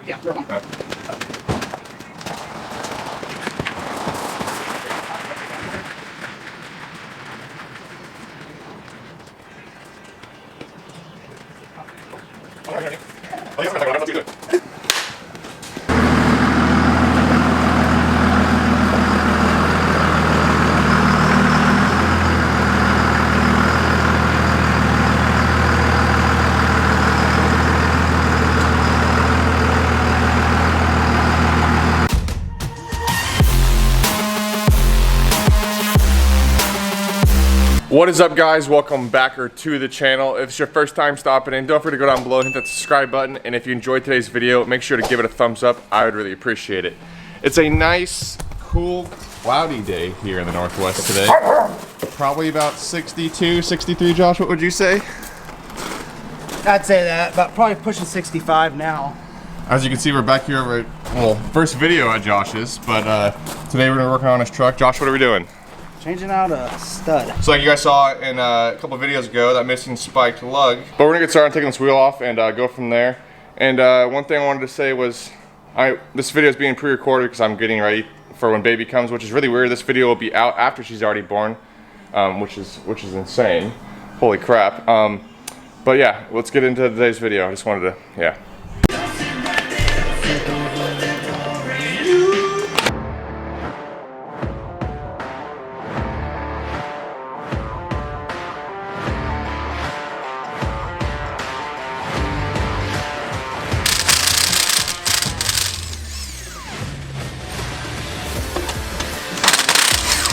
Yeah, throw them on. What is up, guys? Welcome back to the channel. If it's your first time stopping in, don't forget to go down below and hit that subscribe button. And if you enjoyed today's video, make sure to give it a thumbs up. I would really appreciate it. It's a nice, cool, cloudy day here in the Northwest today. Probably about 62, 63, Josh, what would you say? I'd say that, but probably pushing 65 now. As you can see, we're back here over at, well, first video at Josh's, but today we're gonna work on his truck. Josh, what are we doing? Changing out a stud. So like you guys saw in a couple videos ago, that missing spiked lug. But we're gonna get started taking this wheel off and go from there. And one thing I wanted to say was, this video is being pre-recorded because I'm getting ready for when baby comes, which is really weird. This video will be out after she's already born, which is insane. Holy crap. But yeah, let's get into today's video. I just wanted to, yeah.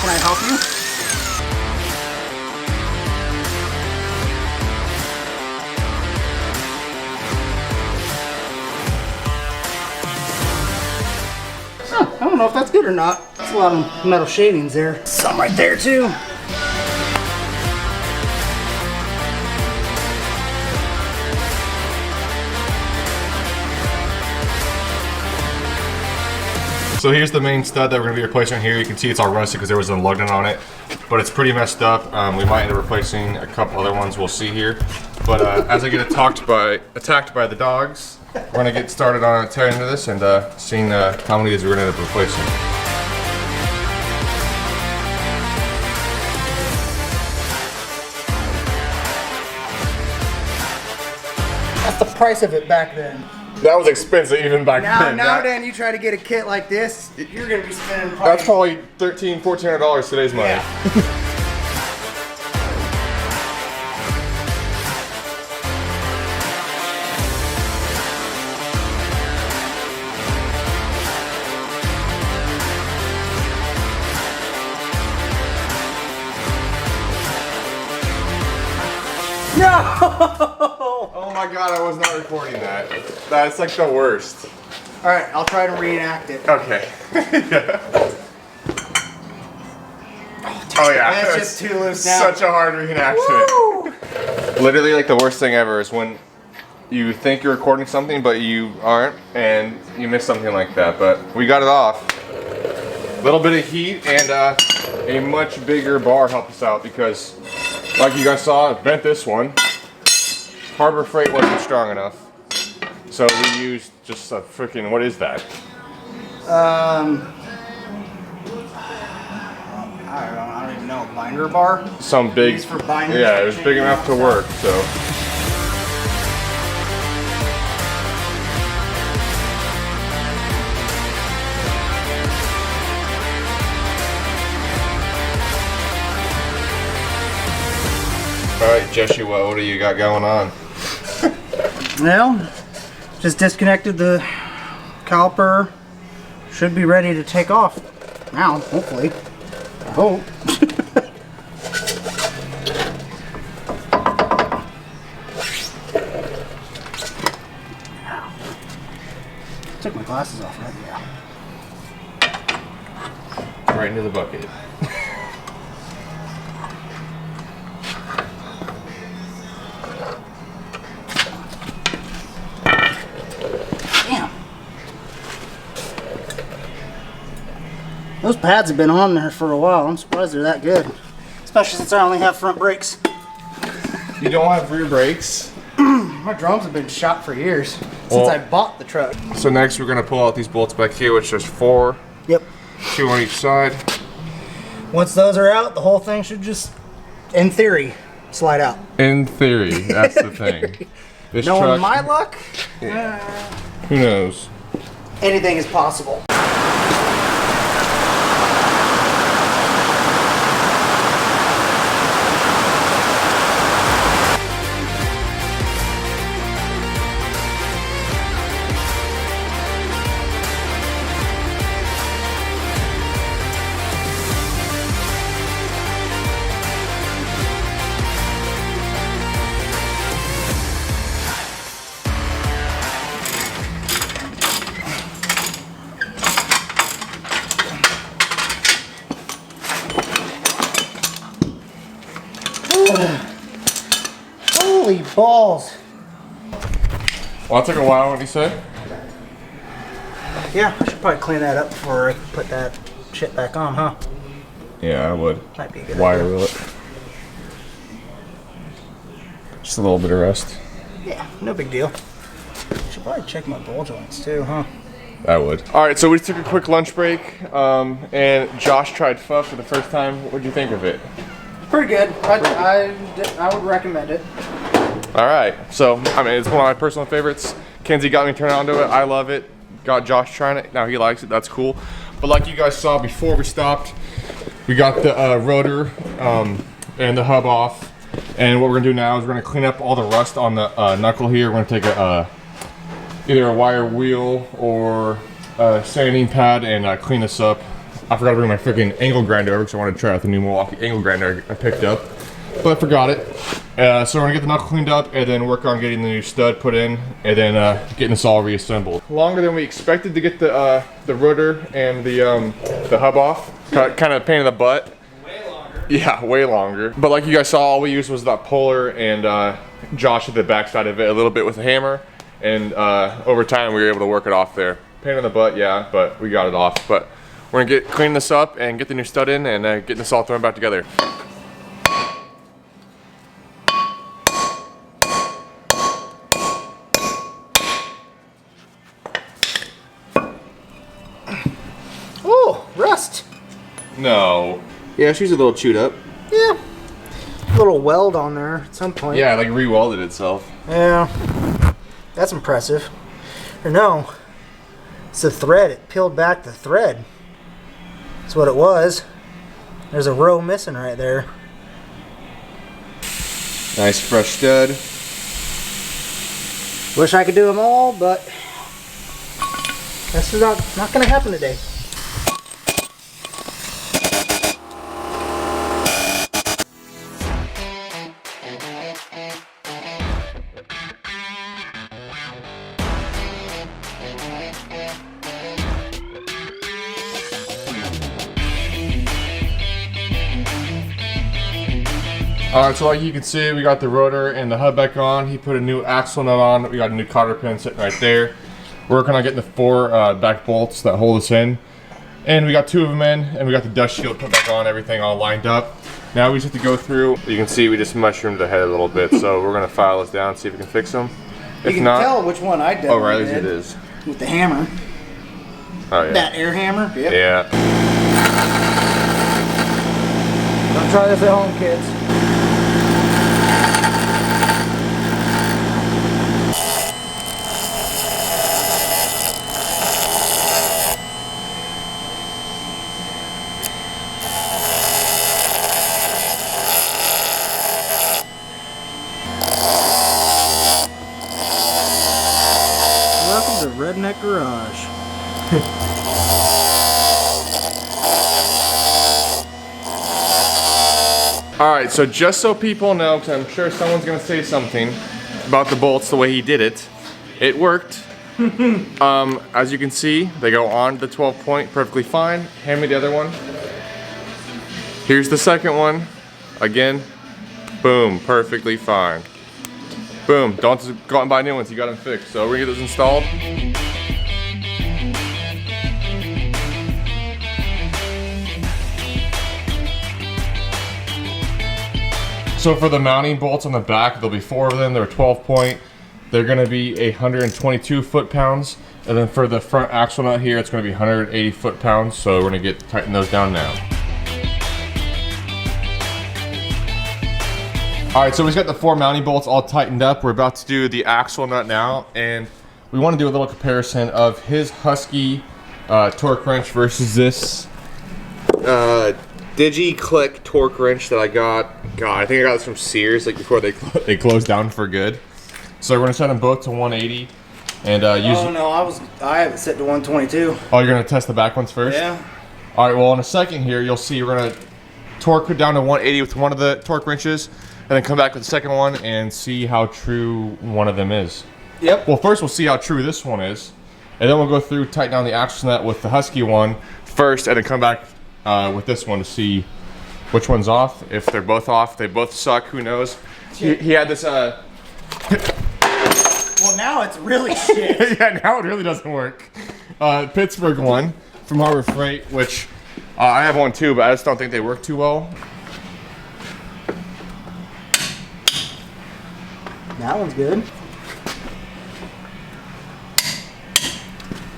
Can I help you? Huh, I don't know if that's good or not. That's a lot of metal shavings there. Some right there too. So here's the main stud that we're going to be replacing here. You can see it's all rusted because there was a lug nut on it, but it's pretty messed up. We might end up replacing a couple other ones, we'll see here. But as I get attacked by the dogs, we're going to get started on tearing into this and seeing how many of these we're going to end up replacing. That's the price of it back then. That was expensive even back then. Nowadays, you try to get a kit like this, you're going to be spending probably... That's probably $1,300, $1,400 today's money. Yeah. No! Oh my god, I was not recording that. That's like the worst. Alright, I'll try to reenact it. Okay. Yeah. Oh yeah. That's just too loose now. Such a hard reenactment. Literally like the worst thing ever is when you think you're recording something but you aren't and you miss something like that. But we got it off. A little bit of heat and a much bigger bar helped us out because like you guys saw, I bent this one. Harbor Freight wasn't strong enough. So we used just a freaking, what is that? I don't even know, binder bar? Some big, Used for binders. yeah, it was big enough to work, so. All right, Joshua, what do you got going on? Well, just disconnected the caliper. Should be ready to take off now, hopefully. I hope. Took my glasses off right now. Right into the bucket. Those pads have been on there for a while. I'm surprised they're that good. Especially since I only have front brakes. You don't have rear brakes? My drums have been shot for years. since I bought the truck. So next we're gonna pull out these bolts back here, which there's 4. Yep. 2 on each side. Once those are out, the whole thing should just, in theory, slide out. In theory, that's the thing. This Knowing truck, my luck, who knows? anything is possible. Holy balls. Well, that took a while, what you say? Yeah, I should probably clean that up before I put that shit back on, huh? Yeah, I would. Might be a good Wire idea. wheel it. Just a little bit of rust. Yeah, no big deal. Should probably check my ball joints too, huh? I would. All right, so we took a quick lunch break, and Josh tried Fuff for the first time. What'd you think of it? Pretty good. I would recommend it. All right, so I mean, it's one of my personal favorites. Kenzie got me turned on to it. I love it. Got Josh trying it. Now he likes it. That's cool. But like you guys saw before we stopped, we got the rotor and the hub off. And what we're gonna do now is we're gonna clean up all the rust on the knuckle here. We're gonna take either a wire wheel or a sanding pad and clean this up. I forgot to bring my freaking angle grinder over because I wanted to try out the new Milwaukee angle grinder I picked up, but I forgot it. So we're gonna get the knuckle cleaned up and then work on getting the new stud put in and then getting this all reassembled. Longer than we expected to get the rotor and the hub off. Kind of a pain in the butt. Way longer. Yeah, way longer. But like you guys saw, all we used was that puller and Josh hit the backside of it a little bit with a hammer. And over time, we were able to work it off there. Pain in the butt, yeah, but we got it off. But we're gonna clean this up and get the new stud in and get this all thrown back together. Oh, rust. No. Yeah, she's a little chewed up. Yeah. A little weld on there at some point. Yeah, like re-welded itself. Yeah. That's impressive. Or no. It's the thread. It peeled back the thread. That's what it was. There's a row missing right there. Nice fresh stud. Wish I could do them all, but this is not going to happen today. Alright, so like you can see, we got the rotor and the hub back on. He put a new axle nut on. We got a new cotter pin sitting right there. We're working on getting the 4 back bolts that hold us in. And we got 2 of them in, and we got the dust shield put back on, everything all lined up. Now we just have to go through. You can see we just mushroomed the head a little bit, so we're gonna file this down and see if we can fix them. You can tell which one I did. Oh, right, it is. With the hammer. Oh, yeah. That air hammer? Yep. Yeah. Don't try this at home, kids. Welcome to Redneck Garage. Alright, so just so people know, because I'm sure someone's going to say something about the bolts the way he did it, it worked. As you can see, they go on the 12 point perfectly fine. Hand me the other one. Here's the second one. Again, boom, perfectly fine. Boom, don't just go out and buy new ones, you got them fixed. So we're going to get those installed. So for the mounting bolts on the back, there'll be 4 of them. They're 12 point. they're going to be 122 foot-pounds. And then for the front axle nut here, it's going to be 180 foot-pounds. So we're going to tighten those down now. All right, so we've got the 4 mounting bolts all tightened up. We're about to do the axle nut now, and we want to do a little comparison of his Husky torque wrench versus this Digi-Click torque wrench that I got. God, I think I got this from Sears, like before they closed down for good. So we're gonna set them both to 180, and use. Oh no, I have it set to 122. Oh, you're gonna test the back ones first? Yeah. All right. Well, in a second here, you'll see we're gonna torque it down to 180 with one of the torque wrenches, and then come back with the second one and see how true one of them is. Yep. Well, first we'll see how true this one is, and then we'll go through, tighten down the axle nut with the Husky one first, and then come back with this one to see which one's off. If they're both off, they both suck. Who knows? He had this. Well, now it's really shit. Yeah, now it really doesn't work. Pittsburgh one from Harbor Freight, which I have one too, but I just don't think they work too well. That one's good.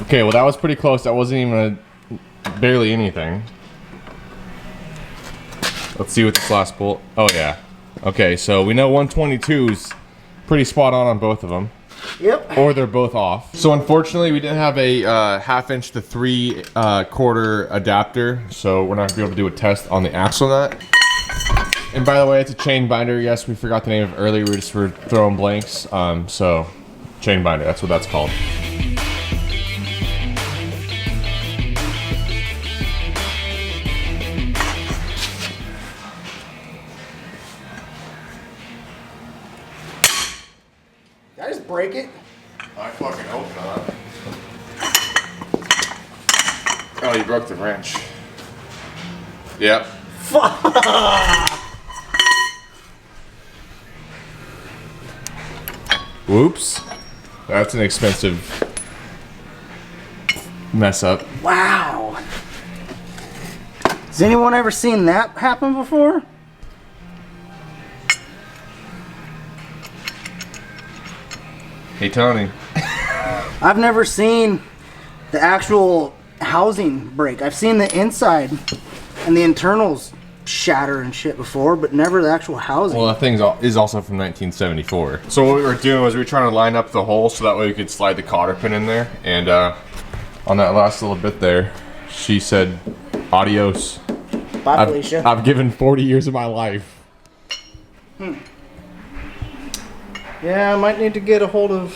Okay, well that was pretty close. That wasn't even barely anything. Let's see what this last bolt. Oh yeah. Okay, so we know 122's pretty spot on both of them. Yep. Or they're both off. So unfortunately, we didn't have a 1/2 inch to 3/4 adapter, so we're not gonna be able to do a test on the axle nut. And by the way, it's a chain binder. Yes, we forgot the name of it earlier. We just were throwing blanks. So chain binder, that's what that's called. Did I just break it? I fucking hope not. Oh, you broke the wrench. Yep. Fuck! Whoops. That's an expensive mess up. Wow. Has anyone ever seen that happen before? Hey, Tony. I've never seen the actual housing break. I've seen the inside and the internals shatter and shit before, but never the actual housing. Well, that thing is also from 1974. So what we were doing was we were trying to line up the hole so that way we could slide the cotter pin in there. And on that last little bit there, she said, adios. Bye, Felicia. I've given 40 years of my life. Yeah, I might need to get a hold of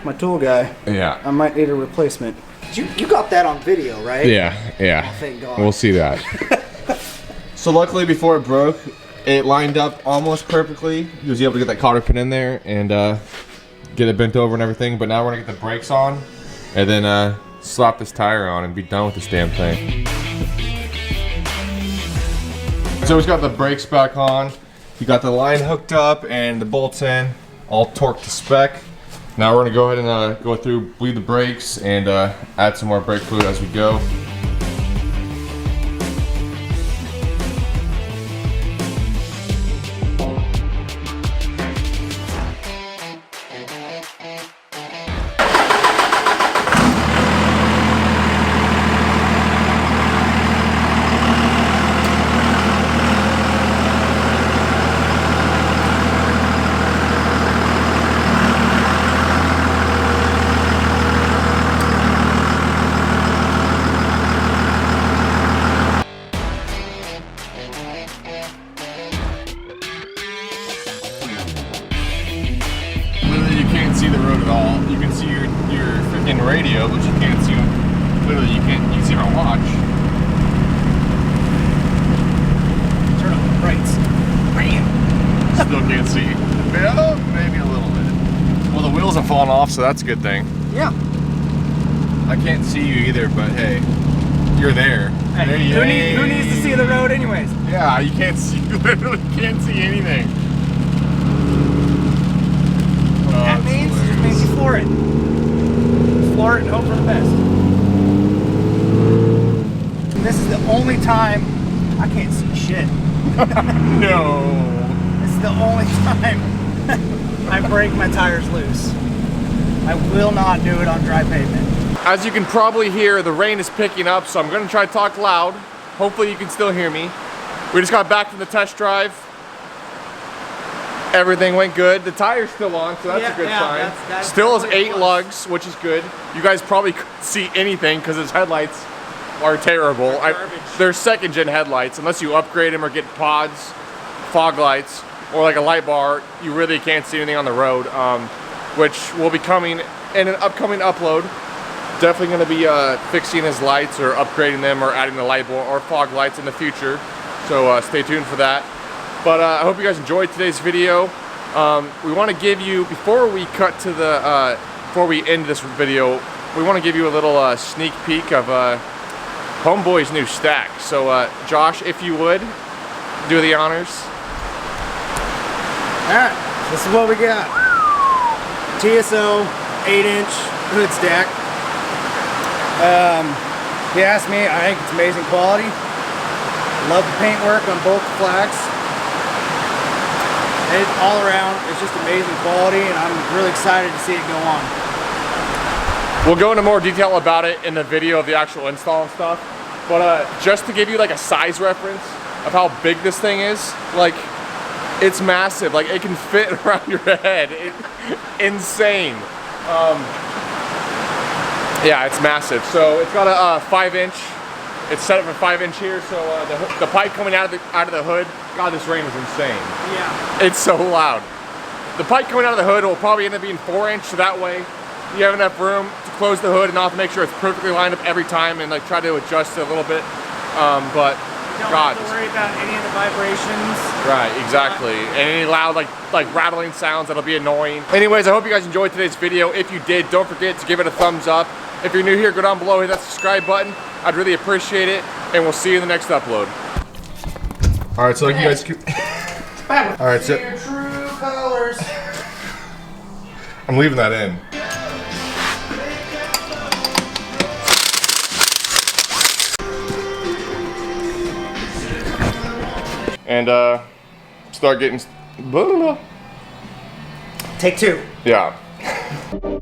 my tool guy. Yeah. I might need a replacement. You got that on video, right? Yeah. Oh, thank God. We'll see that. So luckily, before it broke, it lined up almost perfectly. He was able to get that cotter pin in there and get it bent over and everything. But now we're gonna get the brakes on and then slap this tire on and be done with this damn thing. So he's got the brakes back on. You got the line hooked up and the bolts in, all torqued to spec. Now we're gonna go ahead and go through, bleed the brakes, and add some more brake fluid as we go. See the road at all. You can see your freaking radio, but you can't see, literally you can see my watch. Turn on the brights. Bam! Still can't see. Well, maybe a little bit. Well, the wheels have fallen off, so that's a good thing. Yeah. I can't see you either, but hey, you're there. Hey, who needs to see the road anyways? Yeah, you can't see, you literally can't see anything. That means you floor it. Floor it and hope for the best. And this is the only time I can't see shit. No. This is the only time I break my tires loose. I will not do it on dry pavement. As you can probably hear, the rain is picking up, so I'm gonna try to talk loud. Hopefully you can still hear me. We just got back from the test drive. Everything went good. The tire's still on, so that's a good sign. That's still has 8 lugs, which is good. You guys probably couldn't see anything because its headlights are terrible. They're second-gen headlights. Unless you upgrade them or get pods, fog lights, or like a light bar, you really can't see anything on the road, which will be coming in an upcoming upload. Definitely going to be fixing his lights or upgrading them or adding the light bar or fog lights in the future. So stay tuned for that. But I hope you guys enjoyed today's video. We want to give you, before we cut to the, before we end this video, we want to give you a little sneak peek of Homeboy's new stack. So Josh, if you would, do the honors. Alright, this is what we got. TSO 8-inch hood stack. If you ask me, I think it's amazing quality. Love the paintwork on both the flags. It, all around, it's just amazing quality, and I'm really excited to see it go on. We'll go into more detail about it in the video of the actual install and stuff. But just to give you like a size reference of how big this thing is, like it's massive. Like it can fit around your head. Insane. Yeah, it's massive. So it's got a 5-inch. It's set up for 5-inch here. So the pipe coming out of the hood. God, this rain is insane. Yeah. It's so loud. The pipe coming out of the hood will probably end up being 4-inch. So that way you have enough room to close the hood and not have to make sure it's perfectly lined up every time and like try to adjust it a little bit. But you don't God, have to worry about any of the vibrations. right, exactly. And any loud like rattling sounds that'll be annoying. Anyways, I hope you guys enjoyed today's video. If you did, don't forget to give it a thumbs up. If you're new here, go down below, hit that subscribe button. I'd really appreciate it, and we'll see you in the next upload. All right, so like you guys can... All right, so your true colors. I'm leaving that in. And start getting... Take 2. Yeah.